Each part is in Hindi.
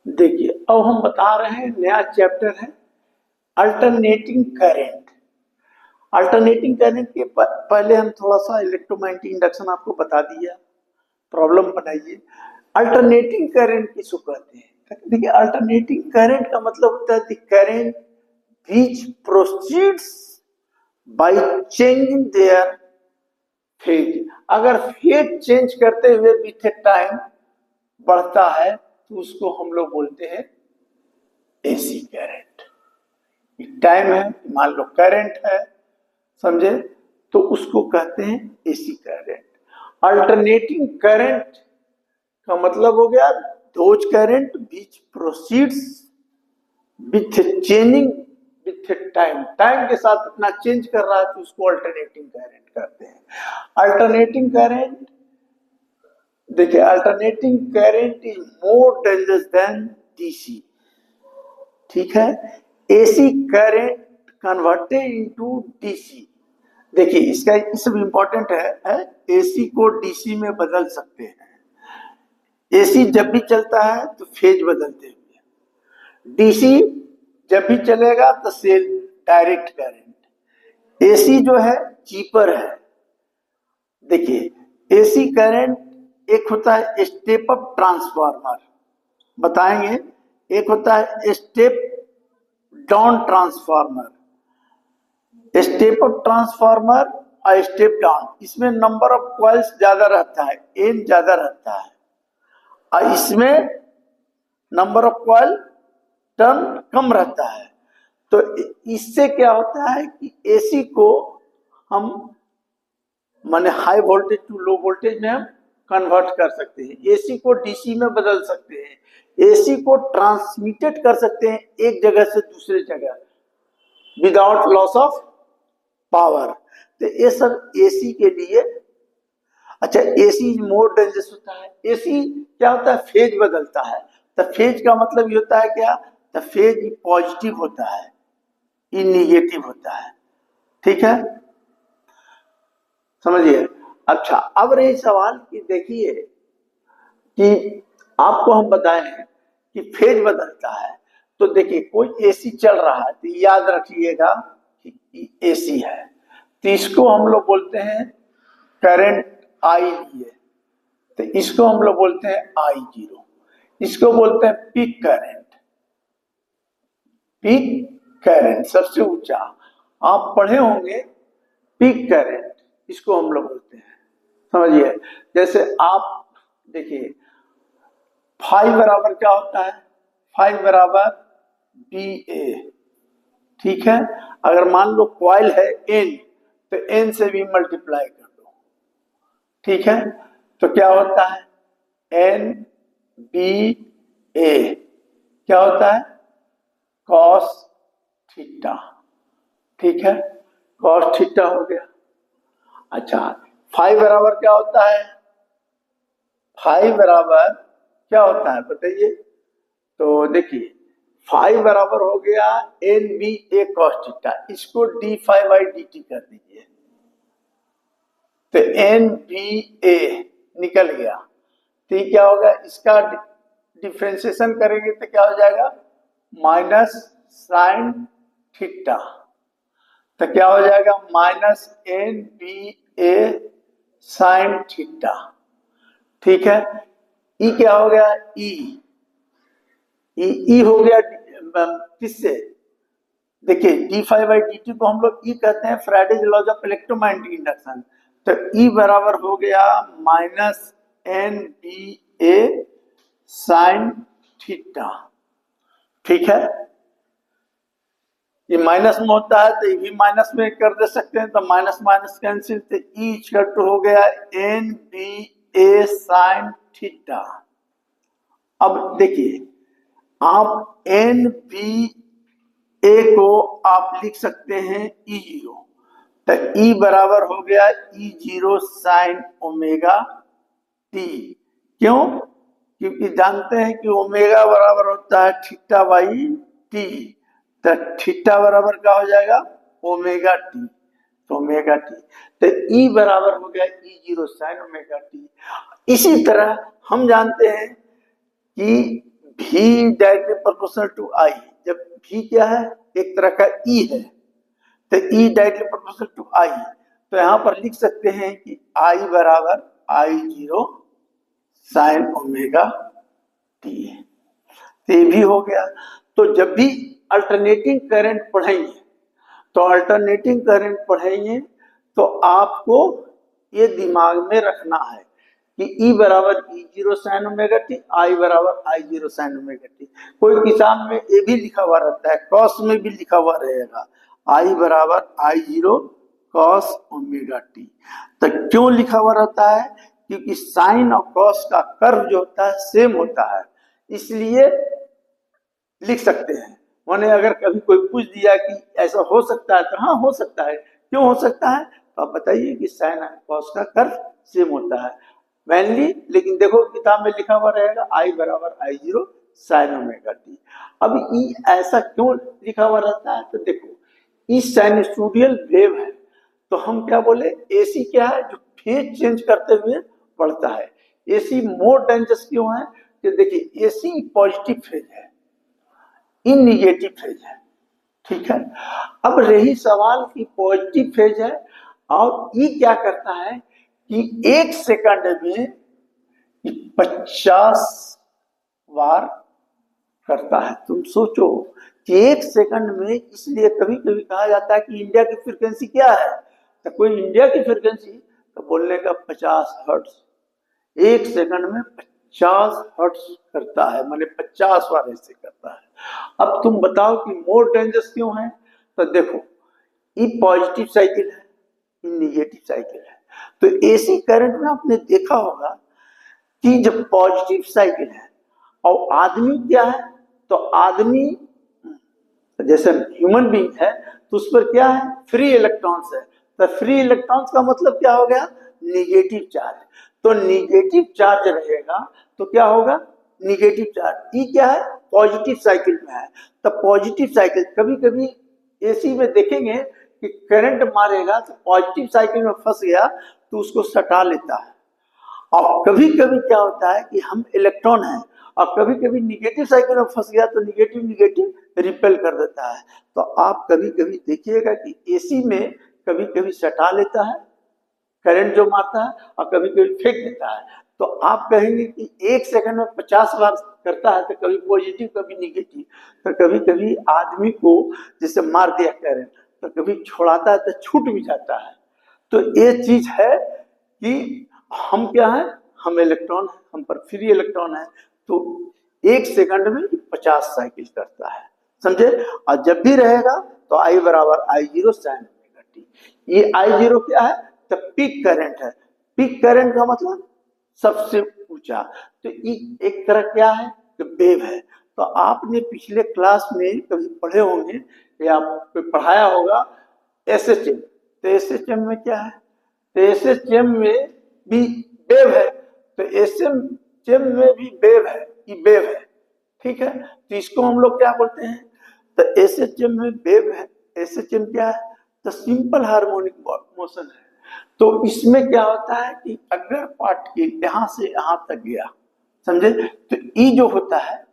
देखिए, अब हम बता रहे हैं, नया चैप्टर है अल्टरनेटिंग करंट। अल्टरनेटिंग करंट के पहले हम थोड़ा सा इलेक्ट्रोमैग्नेटिक इंडक्शन आपको बता दिया। प्रॉब्लम बनाइए, अल्टरनेटिंग करंट किसको कहते हैं। देखिए, अल्टरनेटिंग करंट का मतलब होता है the current which proceeds by changing their phase. अगर फेज चेंज करते हुए विथ टाइम बढ़ता है तो उसको हम लोग बोलते हैं एसी करंट। टाइम है, मान लो करंट है, समझे, तो उसको कहते हैं एसी करंट। अल्टरनेटिंग करंट का मतलब हो गया those current which proceeds with changing with time. Time के साथ अपना चेंज कर रहा है तो उसको अल्टरनेटिंग करंट कहते हैं। अल्टरनेटिंग करंट, देखिए, alternating current is more dangerous than DC. ठीक है, AC current converted into DC. देखिए, इसका सब इंपॉर्टेंट है एसी को डीसी में बदल सकते हैं। एसी जब भी चलता है तो फेज बदलते हुए, डीसी जब भी चलेगा तो सेल डायरेक्ट करंट। एसी जो है चीपर है। देखिए, एसी करंट एक होता है स्टेप अप ट्रांसफार्मर, बताएंगे, एक होता है step down transformer. Step up transformer और स्टेप डाउन, इसमें नंबर ऑफ कॉइल्स ज्यादा रहता है, एन ज्यादा रहता है, और इसमें नंबर ऑफ कॉइल टर्न कम रहता है। तो इससे क्या होता है कि एसी को हम माने high voltage to low voltage में हम कन्वर्ट कर सकते हैं, एसी को डीसी में बदल सकते हैं, एसी को ट्रांसमिटेड कर सकते हैं एक जगह से दूसरे जगह विदाउट लॉस ऑफ पावर। तो ये सब एसी के लिए। अच्छा, एसी मोर डेंजरस होता है। एसी क्या होता है, फेज बदलता है। तो फेज का मतलब ये होता है क्या, तो फेज पॉजिटिव होता है, ई निगेटिव होता है। ठीक है, समझिए। अच्छा, अब रही सवाल कि देखिए कि आपको हम बताए हैं कि फेज बदलता है। तो देखिए, कोई एसी चल रहा है तो याद रखिएगा कि एसी है, तो इसको हम लोग बोलते हैं करंट आई लिए, तो इसको हम लोग बोलते हैं आई जीरो। इसको बोलते हैं पीक करंट। पीक करंट सबसे ऊंचा, आप पढ़े होंगे पीक करंट, इसको हम लोग बोलते हैं। समझिए, जैसे आप देखिए, फाइव बराबर क्या होता है, फाइव बराबर बी ए। ठीक है, अगर मान लो कॉइल है एन, तो एन से भी मल्टीप्लाई कर दो। ठीक है, तो क्या होता है, एन बी ए क्या होता है, कॉस थीटा। ठीक है, कॉस थीटा हो गया। अच्छा, फाइव बराबर क्या होता है, फाइव बराबर क्या होता है बताइए। तो देखिए, फाइव बराबर हो गया एन बी ए कॉस थीटा, इसको D phi by d T कर दीजिए, तो एन बी ए निकल गया। तो ये क्या होगा, इसका डिफ्रेंसिएशन करेंगे तो क्या हो जाएगा, माइनस साइन थीटा। तो क्या हो जाएगा, minus n b a sine theta. ठीक है, ई क्या हो गया, ई हो गया किससे, देखिए d phi by d t को हम लोग ई कहते हैं, Faraday's laws of electromagnetic induction. तो ई बराबर हो गया minus n b a sine theta. ठीक है, ये माइनस में होता है तो ये भी माइनस में कर दे सकते हैं, तो माइनस माइनस कैंसिल, तो ई इक्वल टू हो गया N b a sine theta. अब देखिए, आप एन बी ए को आप लिख सकते हैं ई जीरो, तो ई बराबर हो गया e zero sine omega t. क्यों, क्योंकि जानते हैं कि ओमेगा बराबर होता है थीटा बाई टी, तो थीटा बराबर क्या हो जाएगा, ओमेगा टी, तो ओमेगा टी, तो ई बराबर हो गया e zero sine omega t. इसी तरह हम जानते हैं कि V directly proportional to I, जब V क्या है, एक तरह का E है, तो E directly proportional to I, तो यहां पर लिख सकते हैं कि I बराबर I0 साइन ओमेगा t, तो ये भी हो गया। तो जब भी अल्टरनेटिंग करंट पढ़ेंगे तो आपको ये दिमाग में रखना है कि E बराबर E0 sign omega T, I बराबर I0 साइन ओमेगा टी। कोई किताब में ये भी लिखा हुआ रहता है, कॉस में भी लिखा हुआ रहेगा I बराबर I0 कॉस ओमेगा टी। तो क्यों लिखा हुआ रहता है? क्योंकि साइन और कॉस का कर्व जो होता है सेम होता है, इसलिए लिख सकते हैं। मैंने अगर कभी कोई पूछ दिया कि ऐसा हो सकता है, तो हाँ हो सकता है। क्यों हो सकता है? तो आप बताइए कि साइन और कॉस का कर्व सेम होता है मेनली, लेकिन देखो किताब में लिखा हुआ रहेगा I बराबर I0 साइन ओमेगा टी। अब ई ऐसा क्यों लिखा हुआ रहता है? तो देखो ई साइनसोइडल वेव है, तो हम क्या बोले, एसी क्या है, जो फेज चेंज करते हुए बढ़ता है। एसी मोर डेंजरस क्यों है? कि देखिए एसी पॉजिटिव फेज है, ई निगेटिव फेज है, ठीक है। अब रही सवाल की पॉजिटिव फेज है और ई क्या करता है कि 1 सेकंड में 50 बार करता है। तुम सोचो कि 1 सेकंड में, इसलिए कभी कभी कहा जाता है कि इंडिया की फ्रीक्वेंसी क्या है, तो कोई इंडिया की फ्रीक्वेंसी तो बोलने का 50 हर्ट्ज, 1 सेकंड में 50 हर्ट्ज करता है, माने 50 बार ऐसे करता है। अब तुम बताओ कि मोर डेंजरस क्यों है? तो देखो ये पॉजिटिव साइकिल है, ये निगेटिव साइकिल है। तो एसी करंट में आपने देखा होगा कि जब पॉजिटिव साइकिल है और आदमी क्या है, तो आदमी जैसे ह्यूमन बीइंग है तो उस पर क्या है, फ्री इलेक्ट्रॉन्स है। तो फ्री इलेक्ट्रॉन्स का मतलब क्या हो गया, निगेटिव चार्ज। तो निगेटिव चार्ज रहेगा तो क्या होगा, निगेटिव चार्ज। ई क्या है, पॉजिटिव साइकिल में है। तो पॉजिटिव साइकिल, कभी कभी एसी में देखेंगे कि करंट मारेगा तो पॉजिटिव साइकिल में फंस गया तो उसको सटा लेता है। और कभी कभी क्या होता है कि हम इलेक्ट्रॉन हैं और कभी कभी निगेटिव साइकिल में फंस गया तो निगेटिव निगेटिव रिपेल कर देता है। तो आप कभी कभी देखिएगा कि एसी में कभी कभी सटा लेता है करंट जो मारता है और कभी कभी फेंक देता है। तो आप कहेंगे कि 1 सेकंड में 50 बार करता है, तो कभी पॉजिटिव कभी निगेटिव। तो कभी कभी आदमी को जैसे मार दिया करंट तो कभी छोड़ाता है तो छूट भी जाता है। तो ये चीज है कि हम क्या है, हम इलेक्ट्रॉन है, हम पर फ्री इलेक्ट्रॉन है, तो 1 सेकंड में 50 साइकिल करता है, समझे। और जब भी रहेगा तो आई बराबर I0 साइन ओमेगा टी। ये I0 क्या है, तो पीक करंट है। पीक करंट का मतलब सबसे ऊंचा। तो ये एक तरह क्या है, तो वेव है। तो आपने पिछले क्लास में कभी पढ़े होंगे या पढ़ाया होगा एसएचएम। तो एसएचएम में क्या है, तो एसएचएम में भी वेव है, तो एसएचएम में भी वेव है, ये वेव है, ठीक है। तो इसको हम लोग क्या बोलते हैं, तो एसएचएम में वेव है। एसएचएम क्या है, तो सिंपल हार्मोनिक मोशन है। तो इसमें क्या होता है कि अगर पार्टिकल यहां से यहां तक गया, समझे, तो ई जो होता है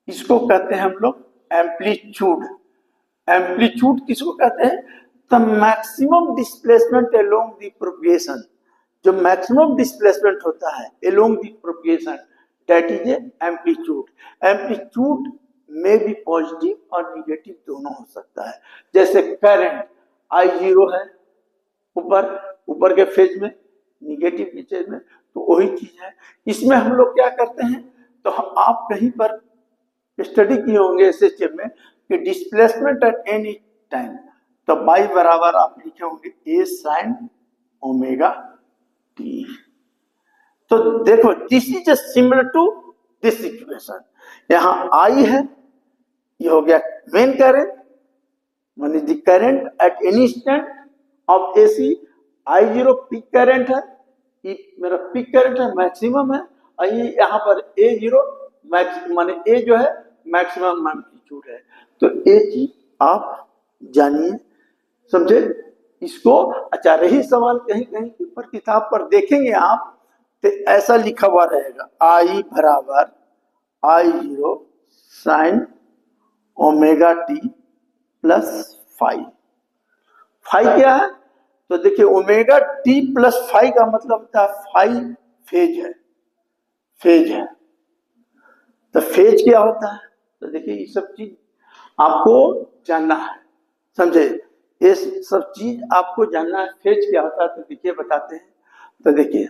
इसको कहते हैं हम लोग एम्पलीट्यूड। एम्पलीट्यूड किसको कहते हैं, the maximum displacement along the propagation. जो मैक्सिमम डिस्प्लेसमेंट होता है along the propagation, that is A amplitude. Amplitude में भी पॉजिटिव और निगेटिव दोनों हो सकता है। जैसे करंट I0 है ऊपर के फेज में, निगेटिव के फेज में, तो वही चीज है। इसमें हम लोग क्या करते हैं, तो आप कहीं पर स्टडी किए होंगे एसएचएम में कि डिस्प्लेसमेंट एट एनी टाइम, तो बाई बराबर आप लिखे होंगे ए साइन ओमेगा टी। तो देखो this is similar to this equation. यहां आई है, ये हो गया मेन करंट, माने the current at any instant of AC. I0 peak current है, ये मेरा पीक करंट है, मैक्सिमम है। और ये यहाँ पर A0 मैक्स, माने ए जो है मैक्सिमम एम्पलीट्यूड है। तो ये चीज आप जानिए, समझे इसको। अच्छा, रही सवाल कहीं कहीं पर किताब पर देखेंगे आप तो ऐसा लिखा हुआ रहेगा I बराबर I zero sine omega t plus five. Five क्या है? तो देखिए ओमेगा टी प्लस फाइव का मतलब होता है फाइव फेज है, फेज है। तो फेज क्या होता है? तो देखिए ये सब चीज आपको जानना है, समझे? ये सब चीज आपको जानना है। फेज क्या होता है तो देखिए बताते हैं। तो देखिए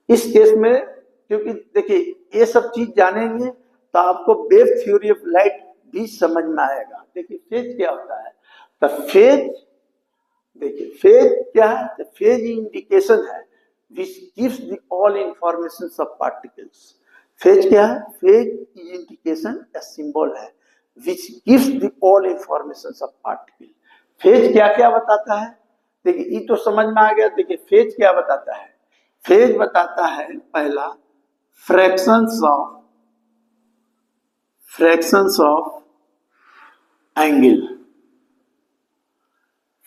इस केस में, क्योंकि देखिए ये सब चीज जानेंगे तो आपको वेव थ्योरी ऑफ लाइट भी समझ में आएगा। देखिए फेज क्या होता है? तो फेज, देखिए फेज क्या है? तो फेज इंडिकेशन है which gives the all information of particles. Phase क्या है? फेज इंडिकेशन या सिंबल है which gives the all information of particle. Phase क्या क्या बताता है? देखिए ये तो समझ में आ गया। देखिए फेज क्या बताता है? फेज बताता है पहला fractions of angle,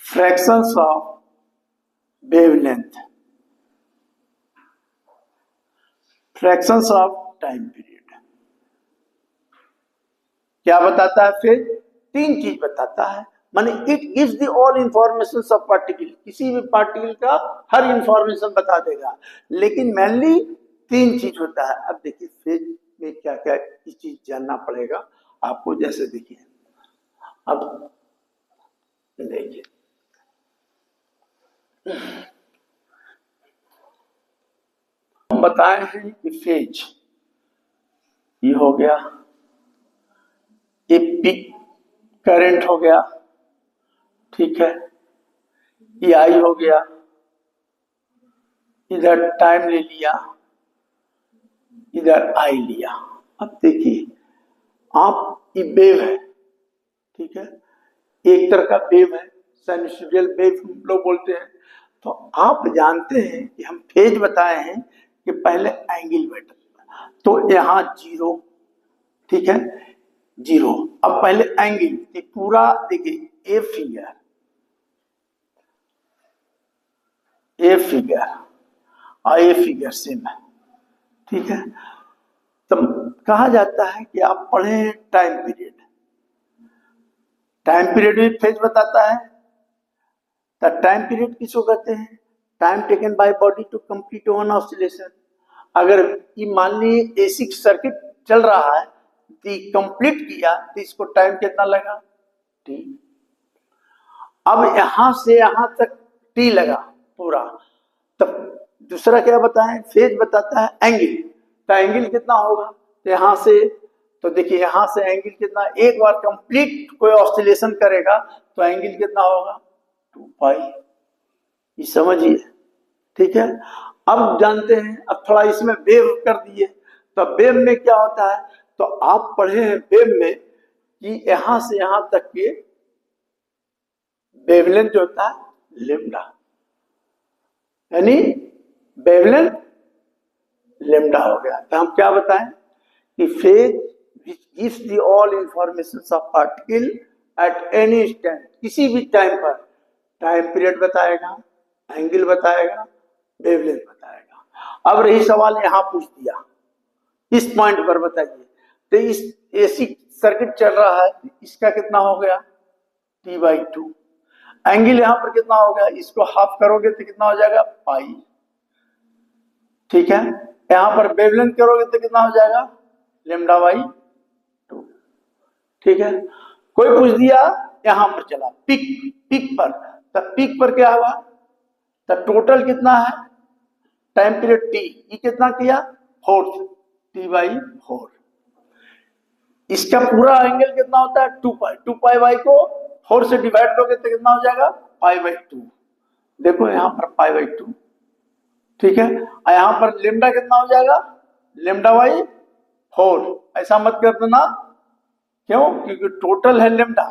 fractions of wavelength, fractions of time period. क्या बताता है फेज? तीन चीज बताता है, माने it gives the all information of particle. किसी भी पार्टिकल का हर इंफॉर्मेशन बता देगा, लेकिन मेनली तीन चीज होता है। अब देखिए फेज में क्या क्या चीज जानना पड़ेगा आपको। जैसे देखिए अब देखिए हम बताए हैं कि फेज ये हो गया, ये पीक करंट हो गया, ठीक है, ये आई हो गया, इधर टाइम ले लिया, इधर आई लिया। अब देखिए आप ये वेव है, ठीक है, एक तरह का वेव है, साइनसॉइडल वेव हम लोग बोलते हैं। तो आप जानते हैं कि हम फेज बताए हैं कि पहले एंगल बेटर, तो यहाँ जीरो, ठीक है, जीरो। अब पहले एंगल की पूरा देखिए ए फिगर और ए फिगर सेम है, ठीक है। तो कहा जाता है कि आप पढ़े टाइम पीरियड, टाइम पीरियड भी फेज बताता है। तो टाइम पीरियड किसको कहते हैं? Time taken by body to complete one oscillation. अगर ये मान ली एसी सर्किट चल रहा है, कंप्लीट किया तो इसको टाइम कितना लगा? टी। अब यहां से यहां तक टी लगा पूरा। तब दूसरा क्या बताएं? फेज बताता है एंगल। तो एंगल कितना होगा? तो यहां से, तो देखिए यहां से एंगल कितना, एक बार कंप्लीट कोई ऑसिलेशन करेगा तो एंगल कितना होगा? 2 पाई। ये समझिए, ठीक है। अब जानते हैं, अब थोड़ा इसमें वेव कर दिए। तो वेव में क्या होता है? तो आप पढ़े हैं वेव में कि यहां से यहां तक के वेवलेंथ जो होता है लेम्डा, यानी वेवलेंथ लेम्डा हो गया। तो हम क्या बताएं कि phase which gives the all information of particle at any instant, किसी भी टाइम पर टाइम पीरियड बताएगा, एंगल बताएगा, वेवलेंथ बताएगा। अब रही सवाल यहां पूछ दिया इस पॉइंट पर बताइए, तो इस एसी सर्किट चल रहा है, इसका कितना हो गया? T/2। एंगल यहां पर कितना हो गया? इसको हाफ करोगे तो कितना हो जाएगा? पाई, ठीक है। यहां पर वेवलेंथ करोगे तो कितना हो जाएगा? λ/2, ठीक है। कोई पूछ दिया यहां पर चला पीक पर, तब पीक पर क्या हुआ? तब टोटल कितना है? टाइम पीरियड टी, ये कितना किया? 4, T/4। इसका पूरा एंगल कितना होता है? 2 पाई। 2 पाई वाई को 4 से डिवाइड करोगे तो कितना हो जाएगा? π/2। देखो यहां पर π/2, ठीक है। और यहां पर लेमडा कितना हो जाएगा? λ/4। ऐसा मत कर देना, क्यों? क्योंकि टोटल है लेमडा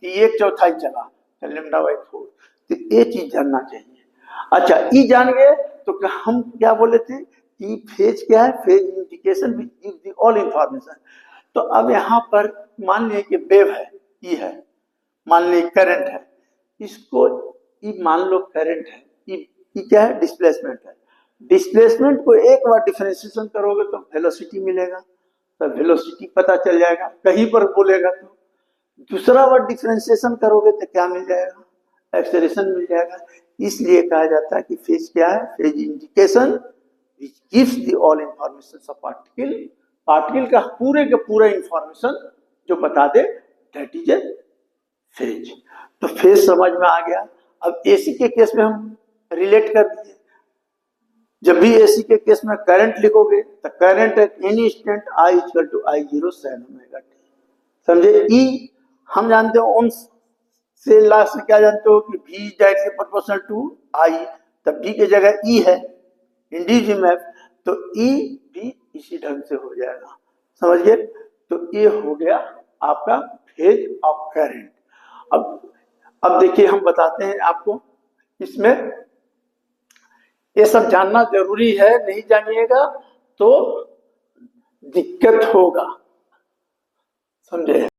कि 1/4 चला, तो λ/4। तो ये चीज जानना चाहिए। अच्छा, ये जान गए तो हम क्या बोले थे कि फेज क्या है? Phase indication which gives the all information. तो अब यहाँ पर मान लिया कि वेव है, ये है, मान लीजिए करंट है, इसको ये मान लो करंट है, ये क्या है? डिस्प्लेसमेंट है। डिस्प्लेसमेंट को एक बार डिफरेंशिएशन करोगे तो वेलोसिटी मिलेगा। तो वेलोसिटी पता चल जाएगा, कहीं पर बोलेगा तो। दूसरा वर्ड डिफरेंशिएशन करोगे तो क्या मिल जाएगा, एक्सेलरेशन मिल जाएगा। इसलिए कहा जाता है कि फेज क्या है, phase indication which gives the all information of particle, particle का पूरा इंफॉर्मेशन जो बता दे, दैट इज ए फेज। तो फेज समझ में आ गया। अब एसी के केस में हम रिलेट कर दिए, जब भी एसी के केस में करंट लिखोगे तो current at any instant I equal to I zero sine omega T, समझे। ई हम जानते हो ओम्स से लास्ट में क्या जानते हो कि V directly proportional to I, तब V की जगह E है इंडिविजुअल, तो E भी इसी ढंग से हो जाएगा, समझ गए। तो ये हो गया आपका फेज ऑफ करंट। अब देखिए हम बताते हैं आपको, इसमें ये सब जानना जरूरी है, नहीं जानिएगा तो दिक्कत होगा, समझे।